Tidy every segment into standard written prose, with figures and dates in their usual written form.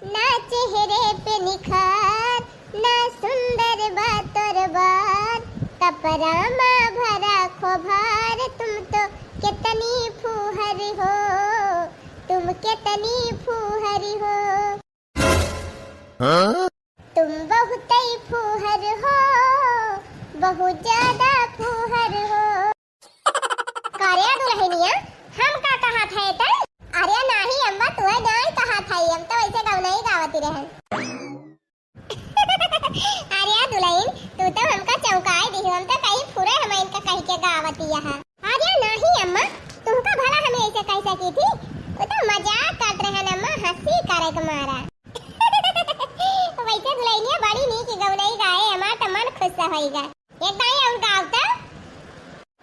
ना चेहरे पे निखार, ना सुंदर बात और बात, कपड़ा में भरा खोभार। तुम तो कितनी फूहर हो, तुम कितनी फूहर हो। तुम बहुत ही फूहर हो, बहुत ज्यादा फूहर हो। कार्या दुल्हनिया हम का कहा थे तन? अरे नाही अम्मा तू है नहीं कहा था, हम तो वैसे गाँव नहीं गावती रहन। अरे दुल्हन तू तो हमका चौंकाए दी, हम तो कहीं फुरे हम इनका कह के गावती यहाँ। अरे नहीं अम्मा तुमका भला हमें ऐसे कैसे की थी, वो तो मजाक कर रहे हैं अम्मा, हंसी करे के मारा। वैसे दुल्हनिया बड़ी नी की गाँव नहीं गाए, हमारा तो मन खुश होएगा। एक गाय और गावता।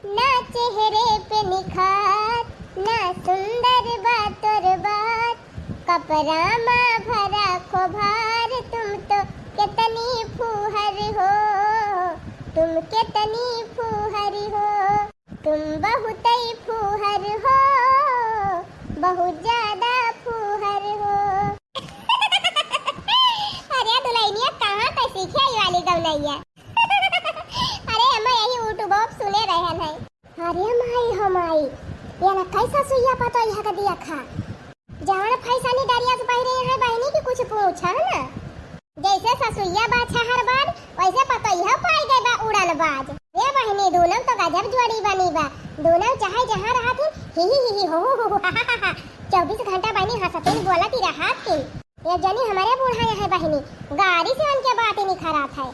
ना चेहरे पे निखार, ना सुंदर बात और बात, कपड़ा में भरा खोभार। तुम तो कितनी फूहर हो, तुम कितनी फूहर हो। तुम बहुत ही फूहर हो, बहुत ज्यादा फूहर हो। अरे दुल्हनिया कहाँ पे सीखे ये वाली गवनैया? अरे अम्मा यही यूट्यूब सुने रहन है। अरे माई हमाई ये ना कैसा सुइया पता यह का दिया खा जान फैसानी डरिया से पहरे है बहनी की कुछ पूछा ना। जैसे ससुइया बाछा हर बार वैसे पता यह पाई गई बा उड़न बाज। ये बहनी दोनों तो गजब जोड़ी बनी बा, दोनों चाहे जहां रहत ही हो 24 घंटा बहनी हंसती बोलती रहत थी। ये जनी हमारे बूढ़ा है बहनी गाड़ी से उनके बात ही नहीं खराब है,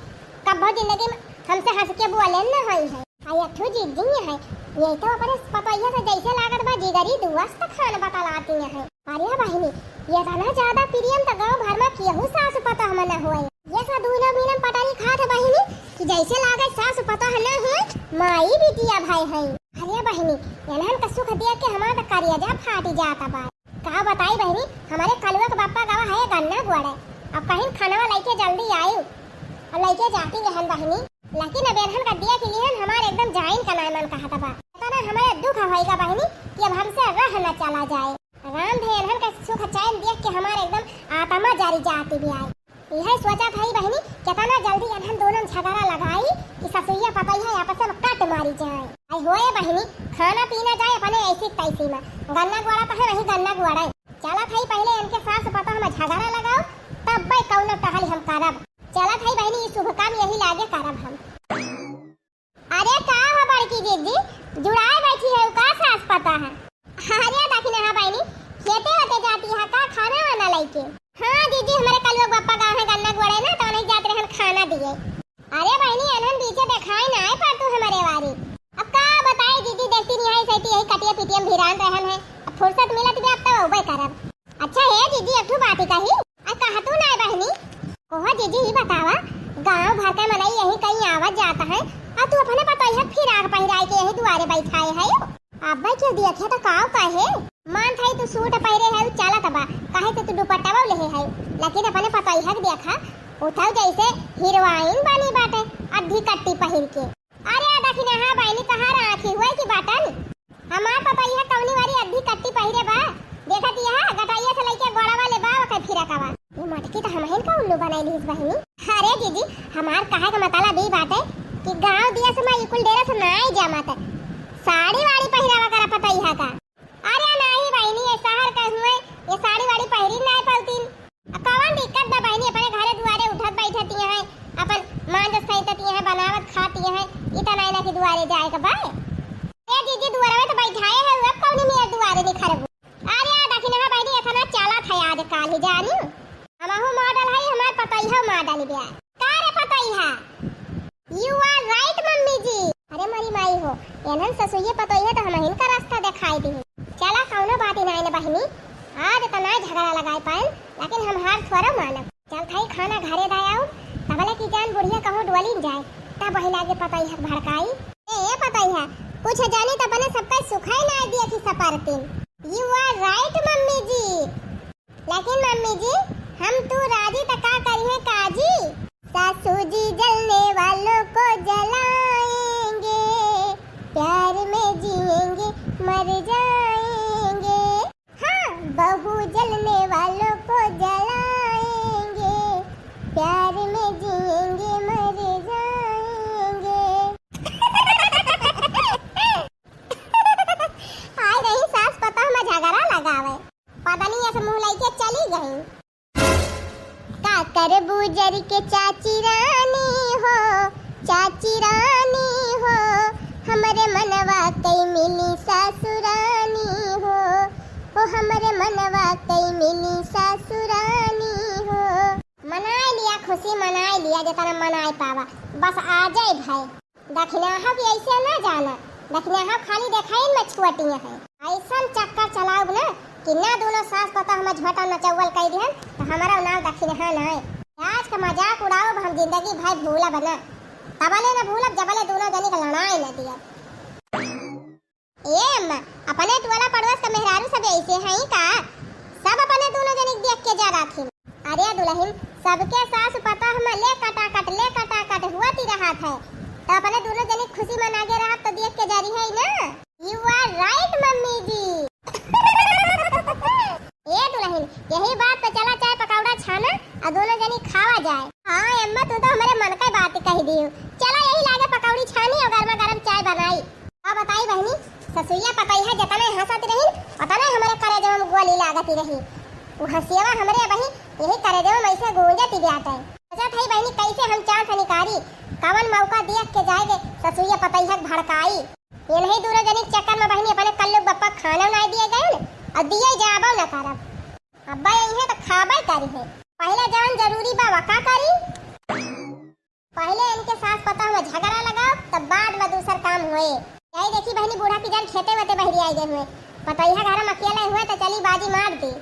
कब जिंदगी में हमसे हंस के बोले न होई है। आया थू जिद्दी है ये तो अपने पपैया से जैसे लागत बा जिगरी दुवस्त खान बतलाती है। अरे बहनी ये तना ज्यादा प्रियम तो गांव भर में केहू सास पता हम न होए। ये सा दूना बीनम पटारी खात बहनी कि जैसे लागे सास पता न हो माई बिटिया भाई है। अरे बहनी एनहन का सुख दिया के हमारा तो करिया फाटी जाता बा। का बताई बहनी हमारे कलुआ के पापा गावा है गन्ना गुआड़े, अब कहीं खाना लेके जल्दी आयु और लेके जाती रहन बहनी। लेकिन अब एनहन का दिया के लिए हमारे एकदम जाइन का नाम कहा था बा। पता ना हमारे दुख होएगा बहनी कि अब हमसे रह न चला जाए। राम भे एनहन का सुख चैन देख के हमारे एकदम आत्मा जारी जाती भी आई। यह सोचा था बहनी कितना जल्दी एनहन दोनों झगड़ा लगाई कि ससुइया पतैया आपस में कट मारी जाए। आई होए बहनी खाना पीना जाए अपने ऐसी तैसी में, गन्ना गुआड़ा तो है वही गन्ना गुआड़ा। चला था पहले इनके सास पता हम झगड़ा लगाओ तब भाई कौन टहल हम करब। चला था बहनी शुभ काम यही लागे करब हम। अरे का हो बड़की दीदी जुड़ाए बैठी है का सास पता है? अरे देखी ना बहनी खेते होते जाती है का खाना वाना लेके। हाँ दीदी हमारे कल लोग पापा गाँव है गन्ना गुआड़े ना तो नहीं जाते रहन खाना दिए। अरे बहनी अनहन पीछे दिखाई ना आए पर तू हमारे वारी। अब का बताए दीदी देखती नहीं है सही यही कटिया पिटिया भिरान रहन है, अब फुर्सत मिलत भी अब तो उबे करब। अच्छा है दीदी एक बात कही आ कहा तू ना बहनी ओह दीदी ही बतावा गांव भर का मनई यही कहीं आवत जाता है आ तू अपने पता है फिर आग पहिराए के यही दुआरे बैठाए है। अब भाई क्यों दिया तो काव काहे मान थाई तू सूट पहिरे है चला तबा काहे तो तू दुपट्टा लेहे है, लेकिन अपने पता है देखा उठाओ जैसे हीरोइन बनी बाटे अद्धी कट्टी पहिर के। अरे देखी ना हां बहनी कहां राखी हुए की बाटन हमार पता है कौनी वाली अद्धी कट्टी पहिरे बा देखत यहां गटाइया से लेके गोड़ा वाले बा के फिरा कावा ये मटकी तो हमहिन का उल्लू बनाई लीस बहनी। अरे दीदी हमार कहे का मतलब ई बात है कि गांव दिया से मैं इकुल डेरा से नाई जामत साड़ी वाड़ी पहिरावा करा पता यहां का। अरे नहीं बहनी ये शहर का हुए ये साड़ी वाड़ी पहिरी नहीं पाउतीन कौन दिक्कत बा बहनी अपने घरे दुआरे उठत बैठती है अपन मांज सहितती है बनावत खाती है इतना ना कि दुआरे जाए का बा। ए दीदी दुआरे में तो बैठाए है अब कौन मेरे दुआरे नहीं खरब। अरे देखी ना बहनी इतना चला था आज काल ही जानी हमहु मॉडल है हमार पतैया मॉडल बिया का रे पतैया। यू आर राइट मम्मी जी। अरे मरी माई हो एनन ससुइया पतैया तो हमहिन का रास्ता दिखाई दी। चला कौनो बात ही नहीं बहनी आज तो ना झगड़ा लगाए पाए लेकिन हम हार थोड़ा मानब। चल थाई खाना घरे दायाऊ तबले की जान बुढ़िया कहूं डोली जाए तब वही लागे पतैया भड़काई। ए पतैया कुछ जानी तो बने सबका सुखाई ना दिया कि सपारती। यू आर राइट मम्मी जी, लेकिन मम्मी जी हम तू राजी तो का करिए काजी सासू जी जलने वालों को जलाएंगे प्यार में जिएंगे मर जाएंगे। हाँ बहू जलने वालों को जलाएंगे चली गई। का कर बुजर के चाची रानी हो, चाची रानी हो, हमरे मनवा कई मिली सासुरानी हो, ओ हमरे मनवा कई मिली सासुरानी हो। मनाए लिया खुशी, मनाए लिया जितना मनाए पावा, बस आ जाए भाई। दखिनाहा भी ऐसे ना जाना, दखिनाहा खाली देखाई में छुअटिया है। ऐसा चक्कर चलाओ ना कि ना दोनों सास पता हम झटा न चौवल कह दिहन तो हमारा नाम दखिनाहा ना है। आज का मजाक उड़ाओ हम जिंदगी भाई भूला बना, तबले न भूलब जबले दोनों जनी का लड़ाई न दिया। ए अम्मा, अपने टोला पड़ोस का मेहरारू सब ऐसे हैं का? सब अपने दोनों जनी देख के जा रही। अरे दुल्हन, सबके सास पता हम ले कटाकट हुआ ती रहा था, तो अपने दोनों जनी खुशी मना के रहा तो देख के जा रही है ना। यू आर राइट मम्मी जी। ए दुल्हन, यही बात पे चला चाय पकौड़ा छाना और दोनों जनी खावा जाए। हाँ अम्मा, तू तो हमारे मन का बात कह दी हो। चला यही लागे पकौड़ी छानी और गर्मा गर्म चाय बनाई। अब बताई बहनी, ससुइया पतई है जतने हंसत रही उतने हमारे कलेजे में गोली लागती रही। वो हंसियावा हमरे बही यही कलेजे में ऐसे गूंजती जाता है। सोचत है बहनी कैसे हम चांद से निकारी, कवन मौका देख के जाएगे ससुइया पतई है भड़काई। ये नहीं दोनों जनी चक्कर में बहनी अपने कल्लू बप्पा खाना ना दिए गए और दिए जाबो न करब। अब्बा यही है तो खाबा करी है। पहले जान जरूरी बा का करी, पहले इनके साथ पता हुआ झगड़ा लगाओ तब बाद में दूसरा काम होए। यही देखी बहनी बूढ़ा की जान खेते वेते बहरी आई गए हुए, पतैया घर में अकेला हुए तो चली बाजी मार दी।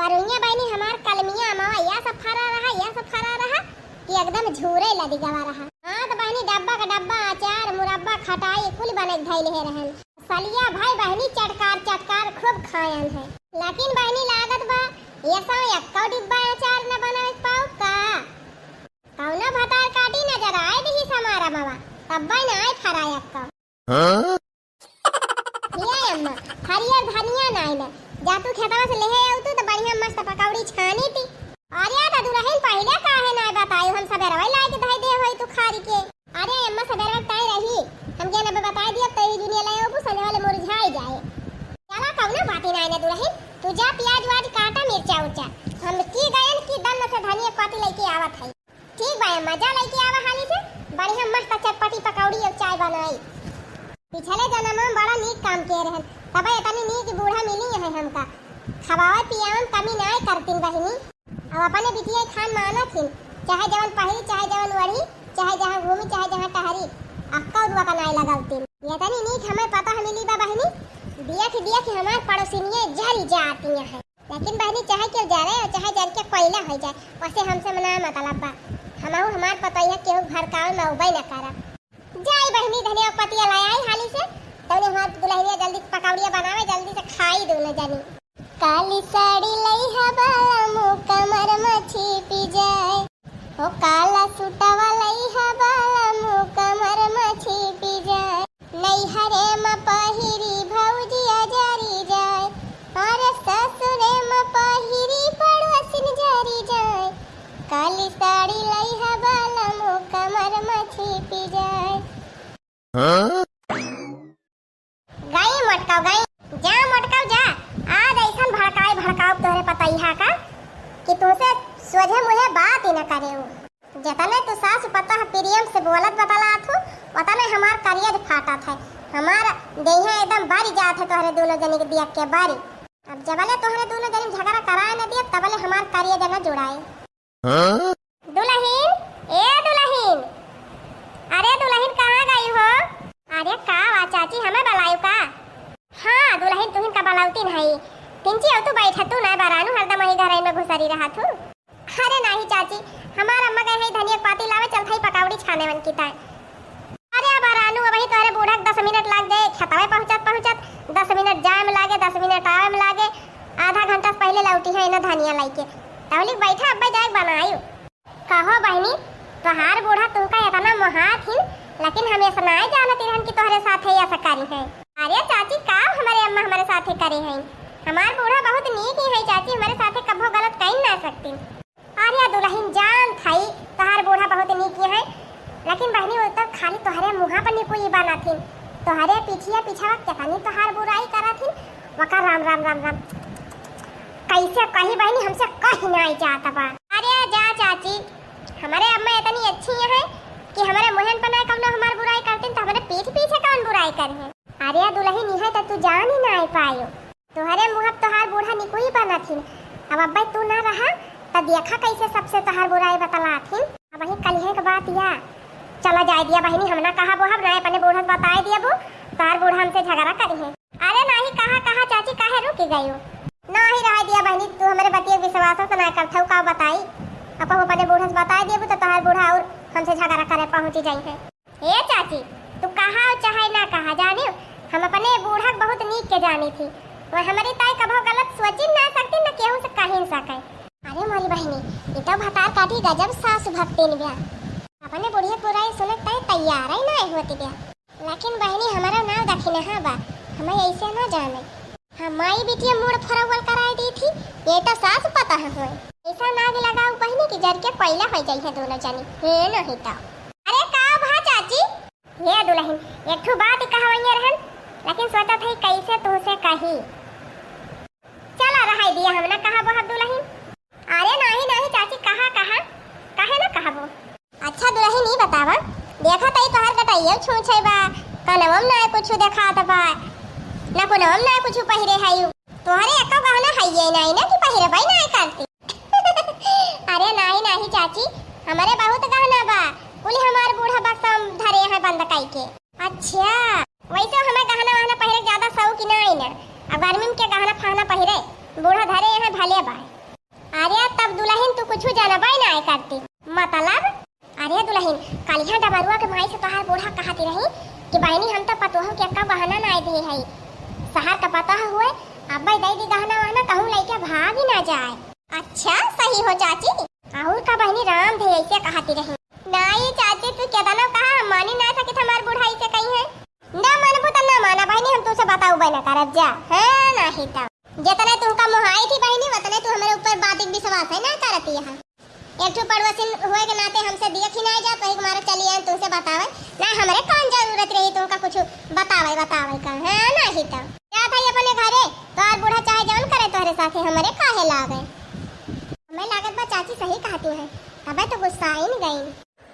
परुनिया बहनी हमार कलमिया मावा या सब फरा रहा कि एकदम झूरे लदी गवा रहा। हाँ तो बहनी डब्बा का डब्बा अचार मुरब्बा खटाई कुल बने धैले है रहन। सलिया भाई बहनी चटकार खूब खायन है, लेकिन बहनी लागत बा ये सौ एक डिब्बा अचार न बनावे पाऊ का। कौना भतार काटी नजर आए दी समारा मावा तब न आए फराया का। ये अम्मा हरियर धनिया नाई न जा तू खेतवा से लेहे आउ तो बढ़िया मस्त पकौड़ी छानी थी। अरे तो दुल्हन पहले काहे ना बतायो, हम सबेरा वाला लाए के धई दे होई तू खारी के। अरे अम्मा सबेरा ताई रही हम के न बता दिया तो ई दुनिया लाए ओ सने वाले मुरझाई जाए। चला कौना बाती नाई न दुल्हन, तू जा प्याज वाज काटा मिर्चा उचा, हम की गयन की दन से धनिया पाती लेके आवत है। ठीक बा अम्मा, जा लेके आवा हाली से बढ़िया मस्त चटपटी पकौड़ी और चाय बनाई। पिछले जन्म में बड़ा नीक काम किए रहन, तब इतनी नीक बूढ़ा मिली है हमका। खवावा पियावन कमी नाय करतीन बहिनी। अब अपने बिटिया खान माना थी, चाहे जवन पहरी चाहे जवन वड़ी चाहे जहां घूमी चाहे जहां टहरी अक्का उदवा का नाय लगावती। ये तनी नीक हमें पता है मिली बा बहिनी, दिया की हमार पड़ोसिनिये जरी जाती है। लेकिन बहनी चाहे क्यों जा रहे और चाहे जर के कोयला हो जाए वैसे हमसे मना मतलब बा। हमहु हमार पता है केहू घर काव में उबई न करब। जाई बहनी धनिया पतिया लाई आई हाली से तौने हमार दुल्हनिया जल्दी पकौड़िया बनावे जल्दी से खाई दोनों जनी। काली साड़ी लई है बाला मुँह कमर में छिपी जाए, ओ काला सूटवा लई है बाला मुँह कमर में छिपी जाए। नई हरे में पहिरी भौजिया जारी जाए, और ससुरे में पहिरी पड़ोसिन जारी जाए। काली साड़ी लई है बाला मुँह कमर में छिपी जाए। गई मटकाओ गई जा मटकाओ जा। आज ऐसा भड़काओ तोहरे पतैया का कि तुमसे सोझे मुझे बात ही न करे हो। जतने तू सास पता है प्रियम से बोलत बतला आथू उतने हमार करियर फाटा था। हमारा देहिया एकदम बारी जात है तोहरे दोनों जनी के दिया के बारी। अब जबले तोहरे दोनों जनी झगड़ा कराए न दिया तबले हमार करियर न जुड़ाए। दुल्हन, ए दुल्हन, अरे दुल्हन कहाँ गई हो? अरे का वा चाची हमें बलायू का? हाँ दुल्हन तुहिन का बलाउतीन है। पिंची तू बैठा तू ना बारानू हरदम ही घर में घुसरी रहा तू। अरे नहीं चाची, हमारा अम्मा गए है धनिया पाती लावे चल थई पकौड़ी छाने मन की ताई। अरे बारानू वही तोरे बूढ़ा 10 मिनट लाग गए खतवे पहुंचत 10 मिनट जाए में लागे 10 मिनट आवे में लागे। आधा घंटा पहले लौटी है ना धनिया लाके तौलिक बैठा अब्बा जाए बनायू। कहो बहनी तोहार बूढ़ा तुमका इतना मोहात ही, लेकिन हम ऐसा नहीं जानती रहन कि तोहरे साथ ही ऐसा करी है। अरे चाची का हमारे अम्मा हमारे साथ ही करे हैं। हमार बूढ़ा बहुत नीक ही है चाची, हमारे साथ कभो गलत कहीं ना सकती। अरे दुल्हन जान थाई तोहार बूढ़ा बहुत नीक है, लेकिन बहनी वो तो खाली तोहरे मुँह पर निकुई बना थी, तोहरे पीछिया पीछा कितनी तोहार बुराई करा थी वका राम राम राम राम कैसे कही बहनी हमसे कहीं नहीं जाता बा। अरे जा चाची, हमारे अम्मा इतनी अच्छी है कि हमारे मोहन पना कौन हमार बुराई करते तो हमारे पीठ पीछे कौन बुराई करे हैं। अरे दुल्हन है तो तू जान ही ना पायो, तुम्हारे मुँह तोहार बूढ़ा निकुई बना थी। अब अब्बा तू ना रहा तब देखा कैसे सबसे तोहार बुराई बतला थी। अब वही कलिहे के बात या चला जाए दिया बहनी, हमने कहा वो हम ना अपने बूढ़ा बताए दिया वो तोहार बूढ़ा हमसे झगड़ा करी है। अरे नहीं कहा चाची काहे रुक गई हो, ना ही रह दिया बहनी, तू हमारे बतिया विश्वास तो ना करता का बताई। अब अपने बूढ़ा से बताए दिया तो तोहार बूढ़ा और हमसे झगड़ा करे पहुंची जाई है। ए चाची तू कहा चाहे ना कहा जाने, हम अपने बूढ़ा बहुत नीक के जानी थी, वो हमारी ताई कभी गलत सोची ना सकती न केहू से कह ही सके। अरे मोरी बहनी ये तो भतार काटी गजब सास भक्ति ने ब्याह, अपने बुढ़िया बुराई सुने तय तैयार ही ना होती ब्याह। लेकिन बहनी हमारा नाम दखिना हाँ बा, हमें ऐसे ना जाने, हमारी बिटिया मूड फरवल कराई दी थी, ये तो सास पता है हुए ऐसा नाग लगाऊ बहनी की जर के पहला हो जाई है दोनों जानी हे नहीं तो। अरे का भा चाची ये दुल्हन एक ठो बात कहवैया रहन, लेकिन सोचा था कैसे तुमसे कही, चला रहा दिया हमने कहा वो दुल्हन। अरे नहीं चाची कहा काहे ना कहा वो। अच्छा दुल्हन ही बतावा, देखा तई तोहर कटाइयो छूछे बा, कनवम ना कुछ देखा त बा ना कोनवम ना कुछ पहिरे है, तोहरे एको गहना है ये नहीं ना कि पहिरे भाई नहीं करती। अरे नहीं चाची हमारे बहुत गहना बा, बोले हमार बूढ़ा बक्सम धरे है बंद काई के। अच्छा वैसे हमें गहना वहना पहिरे ज्यादा शौक नहीं ना, अब गर्मी के गहना फाना पहिरे बूढ़ा धरे है भले बा। अरे तब दुल्हन तू कुछ जाना बाई ना करती मतलब। अरे दुल्हन कालिया डबरुआ के माई से तोहार बूढ़ा कहती रही कि बहनी हम तो पतोह के का गहना ना दे है, शहर का पता हुए अब दई दी गहना वहना कहूं लेके भाग ही ना जाए। अच्छा सही हो चाची, और का बहनी राम थे ऐसे कहती रही। नहीं चाची तू क्या दाना कहा मानी ना सके हमार बूढ़ा ऐसे कही है, ना मानबो त ना माना बहनी, हम तुझसे बताऊ बना करब जा है नहीं तो जितने तुमका मोहाई थी बहनी उतने तू हमारे ऊपर बातिक विश्वास है ना करती है। एक ठो पड़ोसी हुए के नाते हमसे देख ही ना जा तो हमारा चली आए तुमसे बतावे ना, हमारे कौन जरूरत रही तुमका कुछ बतावे का है नहीं तो क्या था अपने घरे तो और बूढ़ा चाहे जौन करे तोहरे साथे हमारे काहे लागे। हमें लागत बा चाची सही कहती है, हमें तो गुस्सा आई नहीं गई।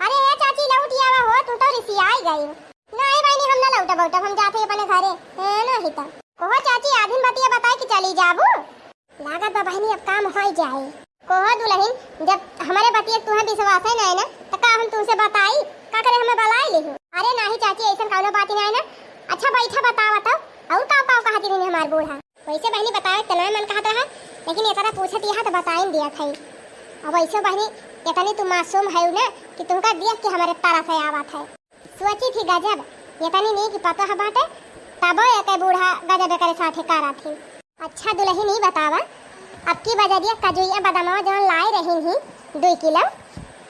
अरे ये चाची लौट आवा हो, तू तो रिसी आई गई। नहीं बहनी हम ना लौटा बौटा, हम जाते अपने घरे है नहीं तो कोहो चाची आधीन बतिया बताए कि चली जाबू। लागत बा बहनी अब काम हो जाए। कोहो दुल्हन जब हमारे बतिया तुम्हें विश्वास है ना तो का हम तुमसे बताई का करे हमें बलाई ली। अरे नहीं चाची ऐसा कौनो बात नहीं ना। अच्छा बैठा बताओ और का पाव कहती रही हमार बूढ़ा, वैसे बहनी बताओ तना मन कहत रहा, लेकिन एकरा पूछत यहां तो बताई दिया थई। अब ऐसे बहनी इतनी तुम मासूम है ना कि तुमका देख के हमारे तारा से आवत है, सोची थी गजब इतनी नहीं कि पता है बाटे तब एक बूढ़ा गजब करे साथे करा थी। अच्छा दुल्हन ही बतावा, अब की बजरिया कजुइया बदामवा जौन लाए रही ही 2 किलो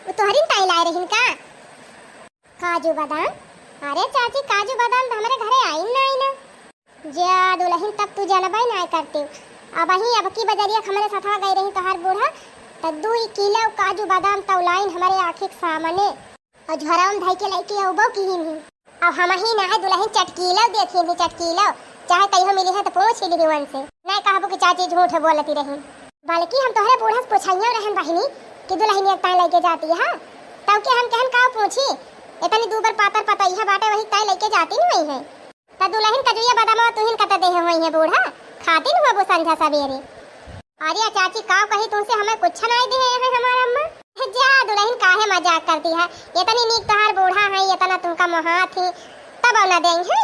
वो तोहरी ताई लाए रही का काजू बादाम। अरे चाची काजू बादाम तो हमारे घरे आई ना जा दुल्हन तब तू जानबई ना करती। अब की बजरिया हमारे साथ गई रही तोहार बूढ़ा तो 2 किलो काजू बादाम तो लाइन हमारे आँखी के सामने और झोराम धाई के लेके अबो की ही नहीं। अब हम ही ना है दुल्हन चटकीलो देखी थी, चटकीलो चाहे कहीं मिली है तो पूछ ली वन से नहीं कहबो कि चाची झूठ बोलती रही, बल्कि हम तोहरे बूढ़ा से पूछाइयो रहन बहिनी कि दुल्हन एक ताई लेके जाती है तब के हम कहन का पूछी इतनी दूबर पातर पतैया बाटे वही ताई लेके जाती नहीं है तो दुल्हन कजुइया बादाम तुहिन कत दे हुई है बूढ़ा खाती न वो संझा सवेरे। अरे चाची का कही तुमसे हमें कुछ नहीं दे है हमारा अम्मा। जा दुल्हन काहे मजाक करती है, इतनी नीक तोहार बूढ़ा है इतना तुमका मोहा थी तब ना देंगे।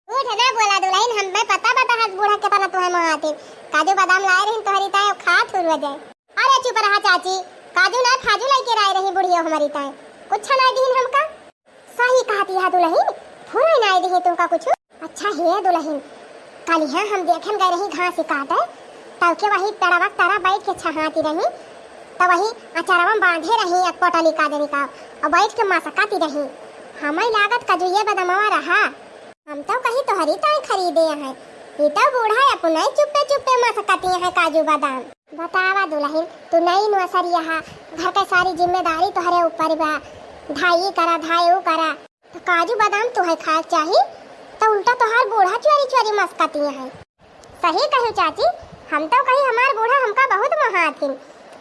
झूठ ना बोला दुल्हन, हमें पता है बूढ़ा के तना तुम्हें मोहा थी, काजू बादाम लाए रही तोहरी ताई खा थुर जाए। अरे चुप रहा चाची, काजू ना खाजू लेके लाए रही बुढ़िया हमारी ताई, कुछ ना दीन हमका। सही कहती है दुल्हन, पूरा नहीं दी तुमका कुछ। अच्छा है दुल्हन कल यहाँ हम देखन गए रही घास काटे तब के वही पेड़वा तारा बैठ के छहाती रही तो वही अचारवा बांधे रही एक पोटली काजरी का और बैठ के मसकाती रही। हमें लागत कजुए बदमवा रहा, हम तो कहीं तोहरी ताई खरीदे हैं, ये तो बूढ़ा अपना ही चुप्पे मसकाती है काजू बादाम। बतावा दुल्हन तू नहीं नौसरी यहाँ, घर के सारी जिम्मेदारी तोहरे ऊपर बा, धाई करा धाई करा तो काजू बादाम तुहे खा चाहिए तो उल्टा तोहार बूढ़ा चोरी चोरी मस्कती है। सही कहू चाची, हम तो कहीं हमार बूढ़ा हमका बहुत महाथिन,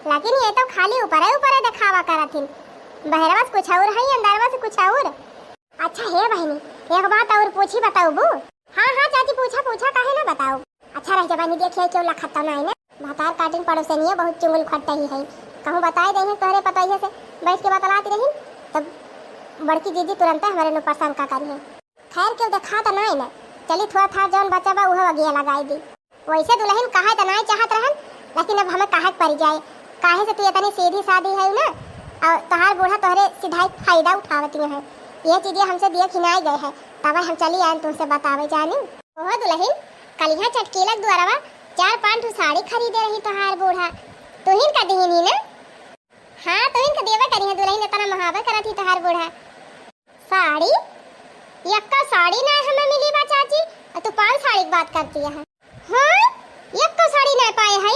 लेकिन ये तो खाली ऊपर दिखावा करथिन। बहरवा से कुछ और है, अंदरवा से कुछ और। अच्छा है बहनी, एक बात और पूछी बताऊ बू? हाँ हाँ चाची पूछा काहे ना बताओ। अच्छा रह जबानी देखिए क्यों लखता ना है ना। भातार काटिन पड़ोसनिया बहुत चुंगल खट्टा ही है। कहूँ बताए दे तोहरे पतैया से बैठ के बतलाती रही, तब बड़की दीदी तुरंत हमारे नो परेशान का करी है। खैर क्यों देखा तो नहीं ना, चली थोड़ा था जौन बचा बा उह वगिया लगाई दी। वैसे दुल्हन कहा तो नहीं चाहत रहन, लेकिन अब हमें कहा पड़ जाए काहे से तू इतनी सीधी सादी है ना, और तोहार बूढ़ा तोहरे सीधा फायदा उठावती है। ये चीजें हमसे दिए खिनाई गए है, तब हम चली आए तुमसे बतावे जानी। ओह दुल्हन कलिया चटकीलक द्वारा 4-5 साड़ी खरीदे रही तोहार बूढ़ा, तुहिन का दीनी ना? हाँ तुहिन का देवे करी है दुल्हन, इतना महावर करत ही तोहार बूढ़ा। साड़ी यक्का साड़ी ना हमें मिली बा चाची, और तू 5 साड़ी की बात करती है। हाँ यक्का साड़ी नहीं पाए है?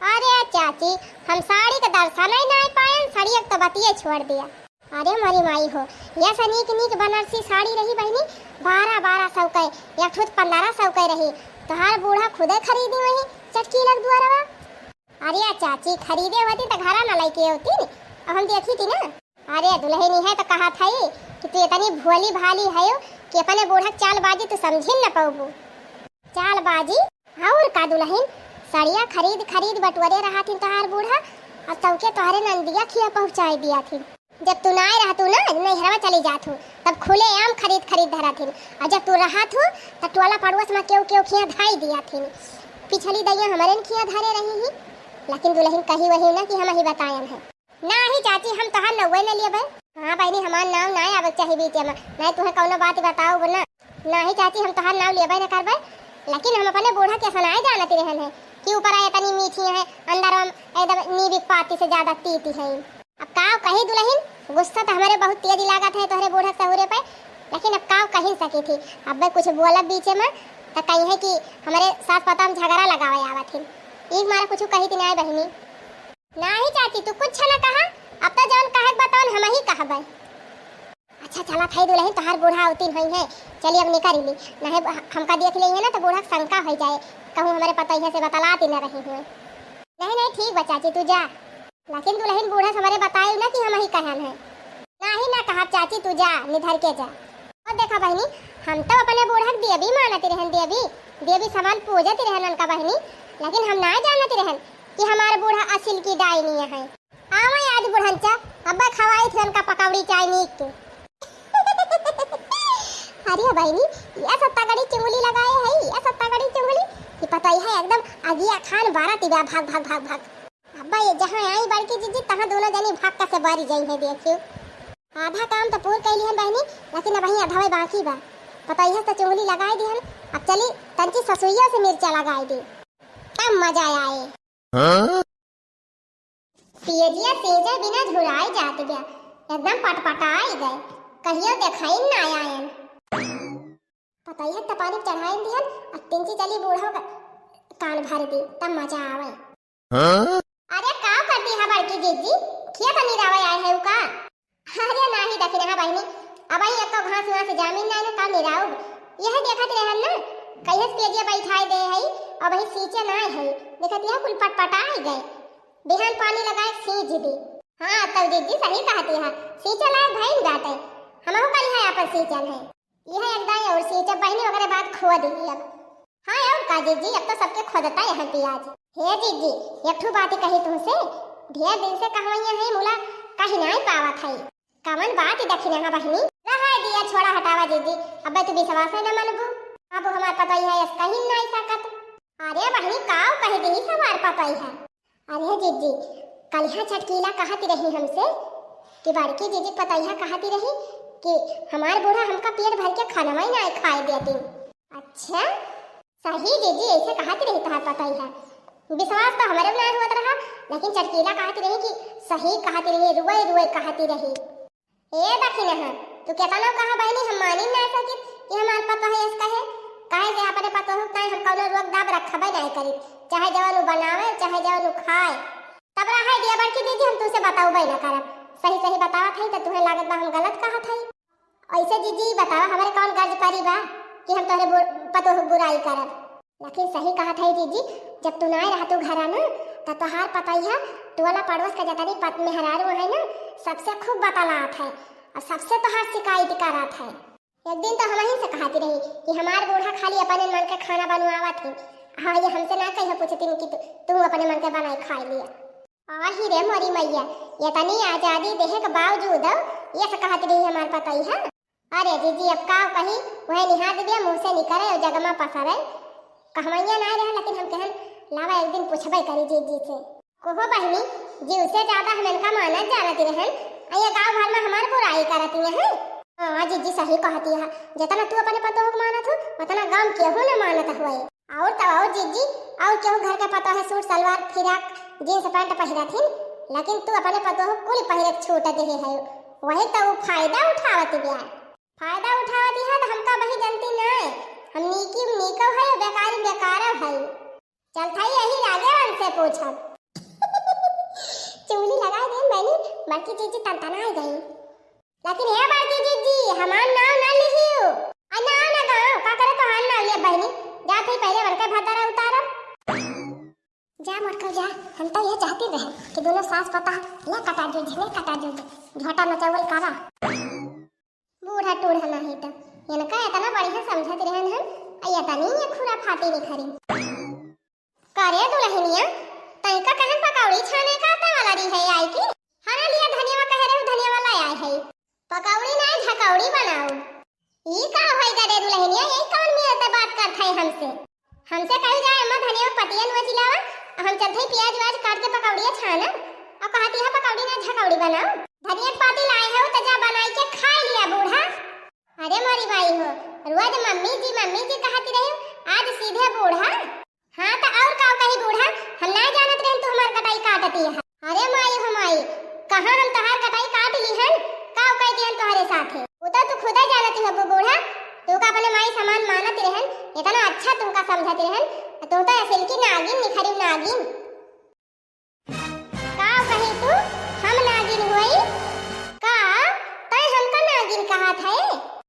अरे चाची हम साड़ी का दर्शन ही नहीं पाए, साड़ी एक तो बतिये छोड़ दिया। अरे मरी माई हो, ये सनीक नीक बनारसी साड़ी रही बहनी 1200 के, एक ठुत 1500 के रही। तोहार बूढ़ा खुदे खरीदी वही चटकीलक द्वारा। अरे चाची खरीदे होती तो घरा न लेके होती, अब हम देखी थी ना। अरे दुल्हनी है तो कहा था कि तू इतनी भोली भाली है कि अपने बूढ़ा चालबाजी तू समझी न पाऊ। चालबाजी और का दुल्हन साड़िया खरीद बटवरे रहा थी तोहार बूढ़ा, और तौके तोहरे नंदिया खिया पहुँचाई दिया थी। जब तू ना रहतू ना नैहरवा चली जात हो तब खुले आम खरीद धरा थी, और जब तू रहत हो तब टोला पड़ोस में केव खिया धाई दिया थी। पिछली दैया हमारे खिया धरे रही ही, लेकिन दुल्हन कही वही ना कि हम ही बतायन है। ना ही चाची हम तोहार नौवे न लिए। हाँ बहनी हमार नाम ना आवे चाहे बीचे में, नहीं तुम्हें कौनो बात बताओ ना। ना ही चाची हम तोहार नाम लेबे न करबे, लेकिन हम अपने बूढ़ा के सुनाए जानती रहन है कि ऊपर आए इतनी मीठी है, अंदर हम एकदम नीबी पाती से ज्यादा तीती है। अब काव कही दुल्हन, गुस्सा तो हमारे बहुत तेज लागत है तोहरे बूढ़ा सहुरे पे, लेकिन अब काव कही सकी थी। अब कुछ बोला बीचे में तो कही है कि हमारे साथ पता हम झगड़ा लगावे आवत थी, एक मारा कुछ कही थी ना बहनी। नहीं चाची तू कुछ ना कहा, अब तो जान कहे बताओ हम ही कहबे। अच्छा चला थाई दुल्हन तोहार बूढ़ा अवतीन हुई है, चलिए अब निकल ली, नहीं हमका देख ली है ना तो बूढ़ा शंका हो जाए, कहूँ हमारे पतैया से बतलाती न रही हुए। नहीं ठीक बा चाची तू जा, लेकिन दुल्हन बूढ़ा हमारे बताए ना कि हम ही कहन है। नहीं ना कहा चाची तू जा, निधर के जा। और देखा बहनी हम तो अपने बूढ़ा देवी मानती रहन, देवी समान पूजती रहन उनका बहनी, लेकिन हम ना जानती रहन कि हमारे बूढ़ा असिल की डायनी है। आवा आज बुढ़ंचा अब्बा खवाई थे उनका पकौड़ी चाय नीक के। अरे बहनी ये सत्तागड़ी चुंगली लगाए है, ये सत्तागड़ी चुंगली कि पता ही है एकदम अगिया खान बारात भाग भाग भाग भाग भाग। अब्बा ये जहाँ आई बड़की जीजी तहाँ दोनों जनी भाग का से बारी जाई है। देखियो आधा काम तो पूर कैली है बहनी, लेकिन अब वहीं आधा बाकी बा। पता ही है तो चुंगली लगाई दी हम, अब चली तंची ससुइया से मिर्चा लगाई दी, तब मजा आए। पियजिया सेजा बिना झुराई जाते गया, एकदम पटपटाई गए, कहियो देखाई ना आयन। पता ही है तपानी चढ़ाई दिहन, और तिंची चली बूढ़ा का कान भर दी, तब मजा आवे। अरे का करती है बड़की जीजी, किया तो निरावे आए है उका? अरे नाही देखी ना बहनी, अब आई एक तो घास घास जमीन ना का निराव, यह देखत रहन ना कहिए पियजिया बैठाई दे है, और वही सींचे ना है, देखत यह कुल पटपटाई गए, बिहान पानी लगाए सींच दी। हाँ तब जीजी सही कहती है, सींचे लायक भइल जाते, हमहु कली है अपन सींचन है, यह एकदम और सींचे बहनी वगैरह बात खो दी अब। हाँ और का जीजी अब तो सबके खोदता है पियाज। हे जीजी एक ठो बात कही तुमसे, ढेर दिन से कहवैया है मुला कहीं नहीं पावत है, कमन बात देखी ना बहनी। रहा दिया छोड़ा हटावा जीजी, अब तू विश्वास है न मनबू, अब हमार पता ही है इसका ही नहीं सकत। अरे बहनी काव कह दी हमार पता ही है। अरे जीजी कलिया चटकीला कहती रही हमसे कि बड़की जीजी पता ही कहती रही कि हमार बूढ़ा हमका पेट भर के खाना ही नहीं खाए देती। अच्छा सही जीजी ऐसे कहती रही तो पता ही है, विश्वास तो हमारे ना हुआ रहा, लेकिन चटकीला कहती रही कि सही कहती रही, रुए रुए कहती रही। ए देखी ना तू कहता ना कहा बहनी हम मानी ना सकी कि हमार पता है इसका है, काहे जे अपने पता होता है हम कौनो रोक दाब रखबे नहीं करी, चाहे जवान बनावे चाहे जवान खाए, तब रहा दिया बड़की दीदी हम तुझसे बताऊबे ना करब, सही सही बतावा थई तो तुम्हें लागत बा हम गलत कहत हई। ऐसे जीजी बतावा हमारे कौन गर्ज परी बा कि हम तोहरे पतो बुराई करब। लेकिन सही कहा था जीजी, जब तू ना रहा तू घर ना तो तोहार पतैया टोला पड़ोस का जतनी पत मेहरारू है ना सबसे खूब बतलात है और सबसे तोहार शिकायत करत है। एक दिन तो हम ही से कहती रही कि हमार बूढ़ा खाली अपने मन के खाना बनवावत है। हाँ ये हमसे ना कहियो पूछती कि तू अपने मन के बनाई खा लिया। आही रे मोरी मैया, ये तनी आजादी देहे के बावजूद ये से कहती रही हमार पतैया। अरे जीजी अब का कहीं वह निहाद दिया मुंह से निकले और जगमा पसरे कहवैया ना रहे। लेकिन हम कहन लावा एक दिन पूछबे करी जीजी से कोहो बहनी जी उससे ज्यादा हम इनका मानत जानती रहन ये गांव भर में हमार बुराई करती है। हां जीजी सही कहती है, जितना तू अपने पतो को मानत हो उतना गांव केहू ना मानत हुए। और तो और जीजी और केहू घर के पतो है सूट सलवार फिराक जींस पैंट पहिरथिन, लेकिन तू अपने पतो को कुल पहिरे छूट दे है। वही तो फायदा उठावत बिया, फायदा उठावती है तो हमका वही जनती ना हम नीकी नीको है बेकारी बेकार है। चल थाई यही लागे हमसे पूछब चुगली लगा दे मैंने बाकी जीजी तंतना आ गई। लेकिन हे बाकी जीजी हमार नाम ना लिहियो ना ना गाओ का करे तो हाल ना ले बहनी जा थे पहले बनके भतारा उतारो जा मरकर जा। हम तो ये चाहती रहे कि दोनों सास पता ले कटा जो झने कटा जो झोटा नचावल करा बूढ़ा टूढ़ा नहीं तो इनका इतना बढ़िया समझत रहन हम ये तनी ये खुरा फाटी नहीं खरी करे दुल्हनिया तैका कहन पकौड़ी छाने का ता वाला री है आई की हरा लिया धनिया कह रहे धनिया वाला आए है पकौड़ी ना झकौड़ी बनाओ। ई का होई करे दुल्हनिया यही कौन मिलते बात करत है हमसे कह जाए अम्मा धनिया पतिया नुआ चिलावा हम चलते प्याज वाज काट के पकौड़िया छाना और कहती है पकौड़ी ना झकौड़ी बनाओ। धनिया पाती लाए हो तो जा बनाई के खा लिया बूढ़ा। अरे मोरी भाई हो रोज मम्मी जी कहती रही आज सीधे बूढ़ा। हाँ तो और का कही बूढ़ा हम ना जानत रहे तू हमार कटाई काटती है। अरे माई हो माई कहां हम तोहार कटाई काट ली हन का कहती हन तोहरे साथे वो तो तू खुदा जानती है बूढ़ा। तू का अपने माई समान मानत रहन इतना अच्छा तुमका समझत रहन तू तो असल की नागिन निखरी नागिन का कही तू हम नागिन हुई का तय हमका नागिन कहा था।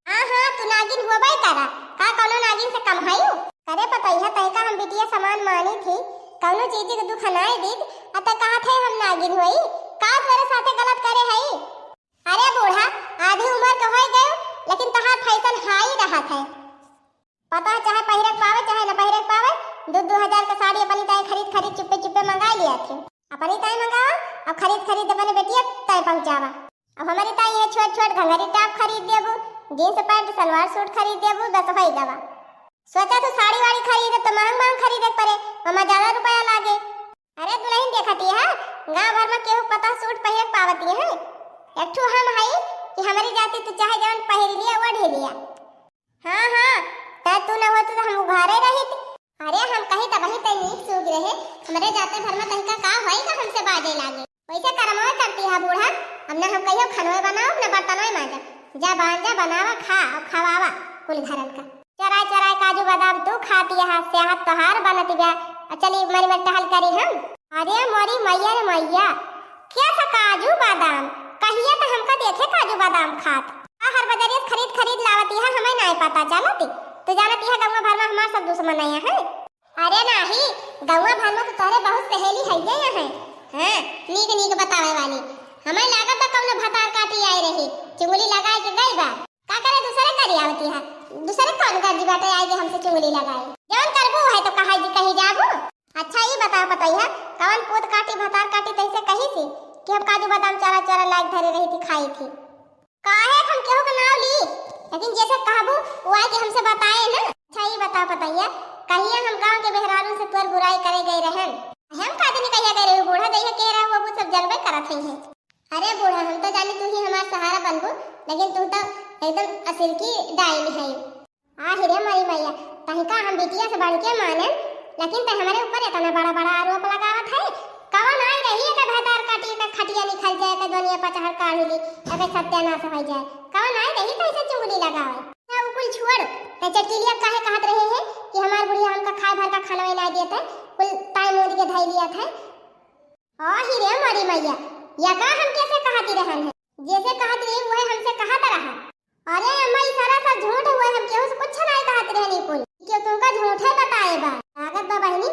हां तू नागिन हुआ करा का कोनो नागिन से कम हई करे पता है तैका हम बिटिया समान मानी थी कौनो चीज के दुख नाए दीद अत कहा थे हम नागिन हुई का तेरे साथे गलत करे हई। अरे बूढ़ा आधी उम्र के होई गयो लेकिन तहार फैशन हाई रहा है पता चाहे पहिरे पावे चाहे न पहिरे पावे 2-2000 का साड़ी अपनी ताई खरीद चुप्पे मंगा लिया थे अपनी ताई मंगावा अब खरीद अपने बेटिया ताई पहुंचावा। अब हमारी ताई ये छोट घंघरी टॉप खरीद देबू जींस पैंट सलवार सूट खरीद देबू बस होई दवा। सोचा तो साड़ी वाड़ी खरीदे तो महंग खरीदे पड़े हमें ज्यादा रुपया लागे। अरे दुल्हन देखती है गांव भर में केहू पता सूट पहिर पावती है एक ठो हम हई कि हमारी जाति तो चाहे जवन पहिर लिया वो ढे लिया। हां त तू न होत तो हम घरे रहित। अरे हम कहीं त वही त नीक सूग रहे हमरे जाते भर में तनिका का होई का हमसे बाजे लागे वैसे करमोय करती है बूढ़ा। हम न हम कहियो खनोय बनाओ न बर्तनोय मांजे जा बांजा बनावा खा और खवावा कुल घरन का चराय काजू बादाम तू खाती है सेहत तोहार बनती बा चली मरी में टहल करी हम। अरे मोरी मैया रे मैया क्या था काजू बादाम कहिए तो हमका देखे काजू बादाम खात हर बजरिया खरीद लावती है हमें नहीं पता जानती तो जानती है गांव भर में हमार सब दुश्मन है। अरे नहीं गांव भर में तो तोरे बहुत सहेली है हैं हां नीक बतावे वाली हमें लागत कौन भतार काटी आई रही चुंगली लगाए के गई बा का करे दूसरे करी आवती है दूसरे कौन कर जी बाटे आई के हमसे चुंगली लगाई जवन करबो है तो कहाई जी कहीं जाबो। अच्छा ये बता पतैया कौन पोत काटी भतार काटी तैसे कही थी कि हम काजू बादाम चरा लायक धरे रही थी खाई थी काहे हम केहू का नाम ली लेकिन जैसे कहबो वो आके हमसे बताए ना। अच्छा ये बता पतैया कहिए हम गांव के बेहरारू से तोर बुराई करे गए रहन हम का दिन कहिया गए रहे बूढ़ा दैया के रहा वो सब जानबे करत है। अरे बूढ़ा हम तो जानी तू ही हमार सहारा बनबो लेकिन तू तो एकदम असिल की डायन है। हिरे मारी मैया तहिका हम बिटिया से बढ़ के माने लेकिन ते हमारे ऊपर इतना बड़ा आरोप लगावत है कौन आई रही है भतार काटी का खटिया निकल जाए का दुनिया पचहर काढ़ ली अबे सत्यानाश हो जाए कौन आई रही कैसे चुगली लगावे ना वो कुल छोड़ ते चटिलिया काहे कहत रहे हैं कि हमार बुढ़िया हमका खाए भर का खाना ना दिए थे कुल ताई मोद के धाई लिया था। हिरे मारी मैया या का हम कैसे कहती रहन है जैसे कहती रही वो हमसे कहत रहा अरे अम्मा ई सारा सा झूठ हुआ, हम केहू से कुछ नहीं कहत रहनी कुल कि तुमका झूठे बताए बा। लागत बा बहनी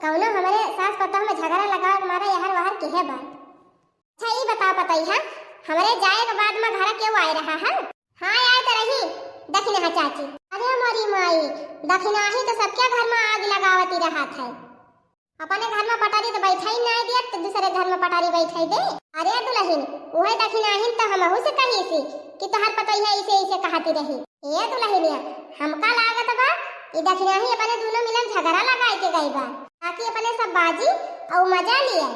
कौनो हमारे सास पतोह में झगड़ा लगा के मारा यहर वहर के है बा। अच्छा ई बता पतई है हमारे जाए के बाद में घर क्यों आए रहा है? हां आए तो रही दखिना चाची। अरे मोरी माई दखिना ही तो सबके घर में आग लगावती रहा था। अपने घर में पटारी तो बैठाई नहीं दिया तो दूसरे घर में पटारी बैठाई दे। अरे दुल्हन वही दखिनाहिन तो हमहू से कही सी कि तोहर पतई है इसे इसे कहती रही। ये दुल्हनिया हमका लागत बा ई दखिनाही अपने दोनों मिलन झगड़ा लगाए के गई बा ताकि अपने सब बाजी और मजा लिए।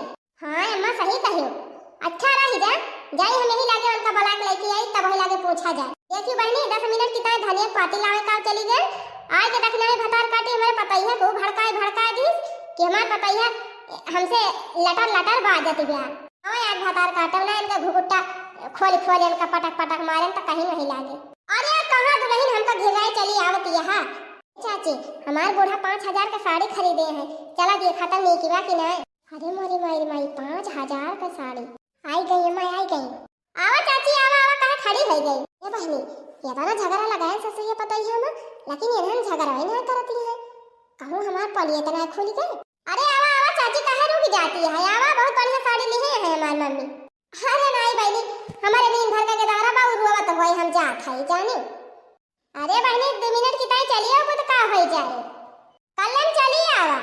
हां अम्मा सही कहियो। अच्छा रही जा जाई हम यही लागे उनका बुला के लेके आई तब वही लागे पूछा जाए। देखी बहनी 10 मिनट की तरह धनिया पाती लावे का चली गई। आज के दखिनाही भतार काटी हमारे पतई है को भड़काए दी कि हमार पतई है हमसे लटर बाजत गया। हां यार भतार काटो ना इनका घुघुट्टा खोल इनका पटक मारे तो कहीं नहीं लागे। अरे कहां दुल्हन हमका घेराए चली आवत यहां। चाची हमार बूढ़ा 5000 का साड़ी खरीदे हैं चला दिए खत्म नहीं किया कि नहीं। अरे मोरी माई 5000 का साड़ी आई गई अम्मा आई गई। आवा चाची आवा कहां खड़ी हो गई? ये बहनी ये दाना झगड़ा लगाए ससुर ये पता ही है ना लेकिन इन्हन झगड़ा ही नहीं करती है। कहूं हमार पलिए तना खुल गई। अरे आवा चाची कहां रुक जाती है? आवा बहुत बढ़िया साड़ी ली है हमार मम्मी। अरे नहीं बहनी हमारे दिन भर का गदारा बा रुआ तो वही हम जात है जाने। अरे बहनी 2 मिनट की ताई चलिए अब तो का हो जाए कल चलिए आवा।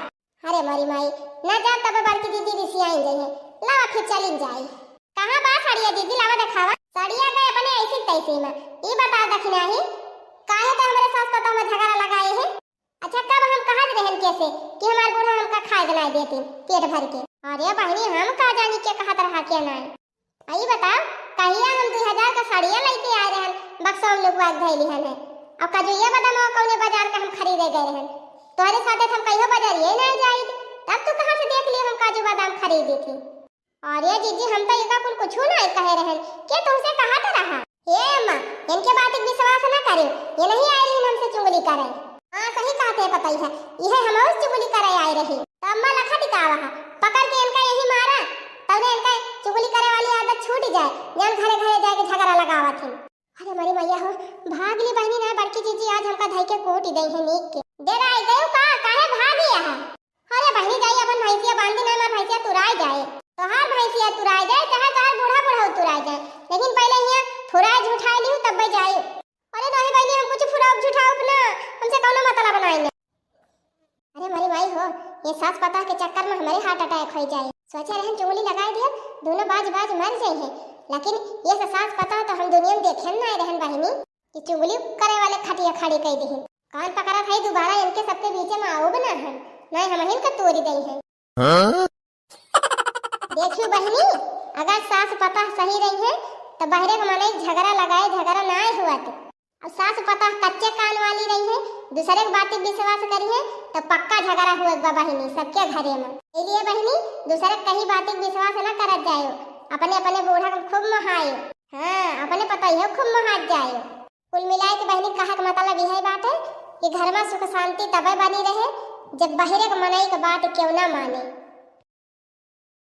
अरे मोरी माई ना जा तब बड़की दीदी रिसी आई गई है लावा फिर चली जाए। कहां बा साड़िया दीदी लावा दिखावा। साड़िया गए अपने ऐसे तैसे में ई बताओ दखिनाही काहे तो हमारे सास पतोह में झगड़ा लगाए हैं। अच्छा तब हम कहां रहन कैसे कि हमार बूढ़ा हमका खाए बनाए देती पेट भर के। अरे बहनी हम का जानी के कहत रहा के ना आई बताओ कहिया हम 2000 का साड़िया लेके आए रहन बक्सा हम लोग बात धैली हन है। अब का जो ये बताओ कौने बाजार का हम खरीदे गए रहन तोरे साथे हम कहियो बाजार ये नहीं जाई तब तू कहां से देख लिए हम काजू बादाम खरीदी थी। अरे जीजी हम तो इका कुल कुछ नहीं कहे रहन के तुमसे कहा था रहा। हे अम्मा इनके बात एक विश्वास ना करियो ये नहीं आई रही हमसे चुगली करे। हां सही कहते पता ही है ये हम और चुगली करे आई रही तो अम्मा लखा दिखावा पकड़ के इनका यही मारा तब इनका चुगली करे वाली आदत छूट जाए जन घरे जाके झगड़ा लगावा थी। अरे मरी मैया हो भागली बहनी ना बड़की जीजी आज हमका धई के कोट दई है नीक के देर आई गयो का काहे भागिया है। अरे बहनी जाई अपन भैंसिया बांधी ना मार भैंसिया तुराई जाए तोहार भैंसिया तुराई जाए चाहे तोहार बूढ़ा तुराई जाए लेकिन पहले यहाँ फुराए झूठाई लियो तब जाए। अरे नहीं बहनी हम कुछ फुराब झूठाब ना हमसे कौनो मतलब बनाएंगे। अरे मरी भाई हो ये सास पता के चक्कर में हमारे हार्ट अटैक हो जाए सोचे रहन चुगली लगा दिया दोनों बाज मर जाए हैं लेकिन ये सास पता तो हम दुनिया में देखे नहीं रहन बहनी कि चुगली करे वाले खटिया खड़ी कह दी कान पकड़ा था दोबारा इनके सबके बीच में आओ बना है नहीं हम इनका तोड़ी गई है। देखियो बहनी अगर सास पता सही रही है तो बहरे के मने झगड़ा लगाए झगड़ा ना हुआ तो अब सास पता कच्चे कान वाली रही है दूसरे की बात विश्वास करी है तो पक्का झगड़ा हुआ बहनी सबके घरे में। इसलिए बहनी दूसरे कहीं बात विश्वास न करत जाए अपने बूढ़ा को खूब महायो। हां अपने पता ही है खूब महात जाए। कुल मिलाए के बहनी कहा का मतलब यही बात है कि घर में सुख शांति तबे बनी रहे जब बहरे के मनाई के बात क्यों ना माने।